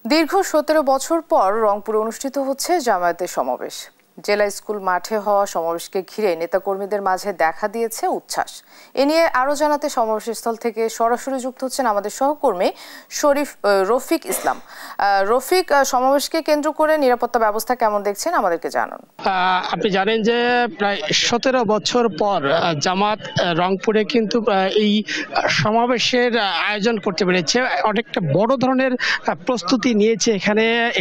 দীর্ঘ ১৭ বছর পর রংপুরে অনুষ্ঠিত হচ্ছে জামায়াতের সমাবেশ। জেলা স্কুল মাঠে হওয়া সমাবেশকে ঘিরে নেতাকর্মীদের মাঝে দেখা দিয়েছে উচ্ছ্বাস। এ নিয়ে আরো জানাতে সমাবেশস্থল থেকে সরাসরি যুক্ত হচ্ছেন আমাদের সহকর্মী রফিক ইসলাম। রফিক, সমাবেশকে কেন্দ্র করে নিরাপত্তা ব্যবস্থা কেমন দেখছেন আমাদেরকে জানান। আপনি জানেন যে প্রায় ১৭ বছর পর জামাত রংপুরে কিন্তু এই সমাবেশের আয়োজন করতে পেরেছে। অনেকটা বড় ধরনের প্রস্তুতি নিয়েছে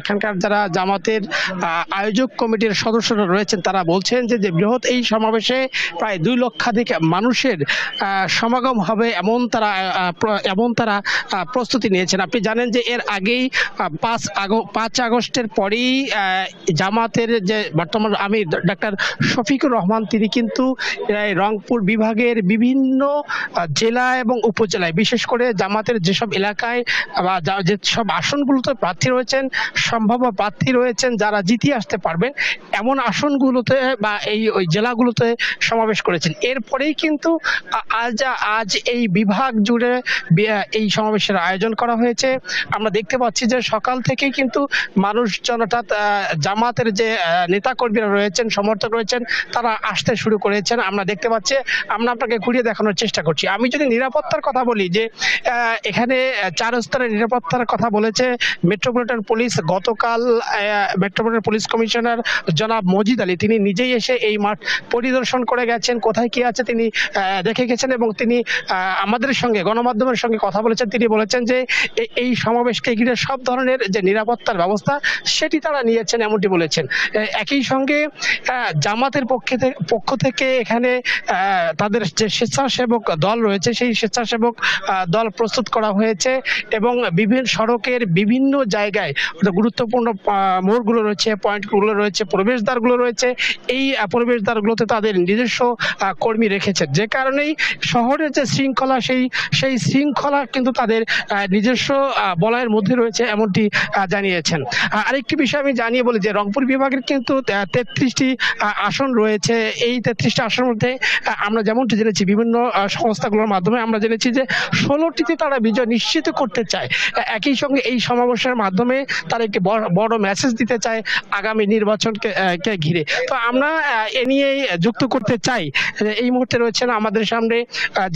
এখানকার যারা জামাতের আয়োজক কমিটির সদস্যরা রয়েছেন তারা বলছেন যে বৃহৎ এই সমাবেশে প্রায় ২ লক্ষাধিক মানুষের সমাগম হবে এমন তারা প্রস্তুতি নিয়েছেন। আপনি জানেন যে এর আগেই ৫ আগস্টের পরেই জামাতের যে বর্তমান আমির ডাক্তার শফিকুর রহমান তিনি কিন্তু রংপুর বিভাগের বিভিন্ন জেলা এবং উপজেলায় বিশেষ করে জামাতের যেসব এলাকায় বা যেসব আসনগুলোতে প্রার্থী রয়েছেন, সম্ভাব্য প্রার্থী রয়েছেন যারা জিতে আসতে পারবেন এমন আসনগুলোতে বা ওই জেলাগুলোতে সমাবেশ করেছেন। এরপরেই কিন্তু আজ এই বিভাগ জুড়ে এই সমাবেশের আয়োজন করা হয়েছে। আমরা দেখতে পাচ্ছি যে সকাল থেকেই কিন্তু মানুষজন অর্থাৎ জামাতের যে নেতাকর্মীরা রয়েছেন, সমর্থক রয়েছেন তারা আসতে শুরু করেছেন। আমরা দেখতে পাচ্ছি, আমরা আপনাকে ঘুরিয়ে দেখানোর চেষ্টা করছি। আমি যদি নিরাপত্তার কথা বলি যে এখানে ৪ স্তরের নিরাপত্তার কথা বলেছে মেট্রোপলিটন পুলিশ। গতকাল মেট্রোপলিটন পুলিশ কমিশনার জনাব মজিদ আলী তিনি নিজেই এসে এই মাঠ পরিদর্শন করে গেছেন, কোথায় কি আছে তিনি দেখে গেছেন এবং তিনি আমাদের সঙ্গে গণমাধ্যমের সঙ্গে কথা বলেছেন। তিনি বলেছেন যে এই সমাবেশকে ঘিরে সব ধরনের যে নিরাপত্তার ব্যবস্থা সেটি তারা নিয়েছেন এমনটি বলেছেন। একই সঙ্গে জামাতের পক্ষ থেকে এখানে তাদের যে স্বেচ্ছাসেবক দল রয়েছে সেই স্বেচ্ছাসেবক দল প্রস্তুত করা হয়েছে এবং বিভিন্ন সড়কের বিভিন্ন জায়গায় গুরুত্বপূর্ণ মোড়গুলো রয়েছে, পয়েন্টগুলো রয়েছে, প্রবেশদ্বারগুলো রয়েছে। এই প্রবেশদ্বারগুলোতে তাদের নিজস্ব কর্মী রেখেছেন, যে কারণেই শহরের যে শৃঙ্খলা সেই শৃঙ্খলা কিন্তু তাদের নিজস্ব বলয়ের মধ্যে রয়েছে এমনটি জানিয়েছেন। আরেকটি বিষয় আমি জানিয়ে বলি যে রংপুর বিভাগের কিন্তু ৩৩টি আসন রয়েছে। এই ৩৩টি আসনের মধ্যে আমরা যেমনটি জেনেছি বিভিন্ন সংস্থাগুলোর মাধ্যমে আমরা জেনেছি যে ১৬টিতে তারা বিজয় নিশ্চিত করতে চায়। একই সঙ্গে এই সমাবেশের মাধ্যমে তারা একটি বড় মেসেজ দিতে চায় আগামী নির্বাচনকে ঘিরে। তো আমরা এ নিয়েই যুক্ত করতে চাই। এই মুহূর্তে রয়েছেন আমাদের সামনে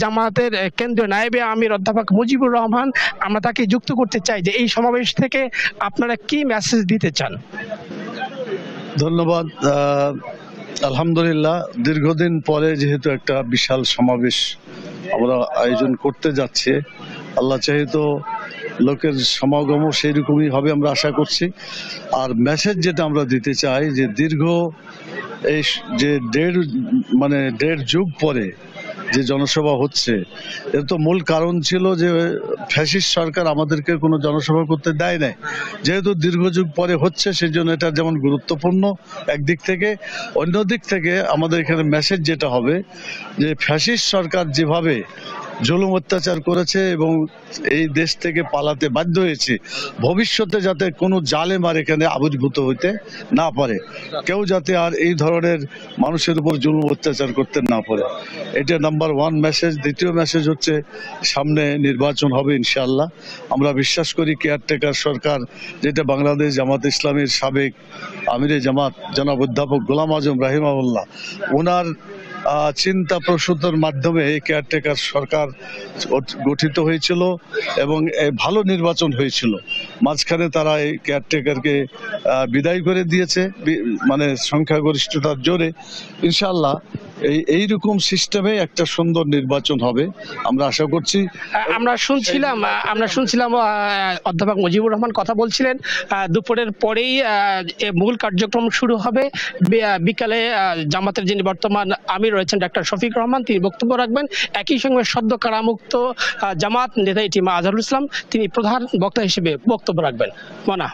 জামায়াতের কেন্দ্রীয় নায়েবে আমির অধ্যাপক মুজিবুর রহমান। আমরা তাকে যুক্ত করতে চাই যে এই সমাবেশ থেকে আপনারা কি মেসেজ দিতে চান। ধন্যবাদ। আলহামদুলিল্লাহ, দীর্ঘদিন পরে যেহেতু একটা বিশাল সমাবেশ আমরা আয়োজন করতে যাচ্ছি, আল্লাহ চাহে তো লোকের সমাগমও সেই রকমই হবে আমরা আশা করছি। আর যেটা আমরা দিতে চাই যে দীর্ঘ এই যে দেড় যুগ পরে যে জনসভা হচ্ছে এর তো মূল কারণ ছিল যে ফ্যাসিস্ট সরকার আমাদেরকে কোনো জনসভা করতে দেয় নাই। যেহেতু দীর্ঘযুগ পরে হচ্ছে সেই জন্য এটা যেমন গুরুত্বপূর্ণ একদিক থেকে, অন্য দিক থেকে আমাদের এখানে মেসেজ যেটা হবে যে ফ্যাসিস্ট সরকার যেভাবে জুলুম অত্যাচার করেছে এবং এই দেশ থেকে পালাতে বাধ্য হয়েছে, ভবিষ্যতে যাতে কোনো জালেম আর এখানে আবির্ভূত হইতে না পারে, কেউ যাতে আর এই ধরনের মানুষের উপর জুলুম অত্যাচার করতে না পারে, এটা নাম্বার 1 মেসেজ। দ্বিতীয় মেসেজ হচ্ছে সামনে নির্বাচন হবে ইনশাআল্লাহ। আমরা বিশ্বাস করি কেয়ারটেকার সরকার, যেটা বাংলাদেশ জামাত ইসলামীর সাবেক আমিরে জামাত জনাব অধ্যাপক গোলাম আজম রাহিমাহুল্লাহ ওনার চিন্তা প্রসূতের মাধ্যমে এই কেয়ারটেকার সরকার গঠিত হয়েছিল এবং ভালো নির্বাচন হয়েছিল। মাঝখানে তারা এই কেয়ারটেকারকে বিদায় করে দিয়েছে মানে সংখ্যাগরিষ্ঠতার জোরে। ইনশাআল্লাহ এইরকম সিস্টেমে একটা সুন্দর নির্বাচন হবে আমরা আশা করছি। আমরা শুনছিলাম অধ্যাপক মুজিবুর রহমান কথা বলছিলেন দুপুরের পরেই মূল কার্যক্রম শুরু হবে। বিকালে জামাতের যিনি বর্তমান আমির রয়েছেন ডাক্তার শফিকুর রহমান তিনি বক্তব্য রাখবেন। একই সঙ্গে সদ্য কারামুক্ত জামাত নেতা ইটিমা আজহারুল ইসলাম তিনি প্রধান বক্তা হিসেবে বক্তব্য রাখবেন। মনা।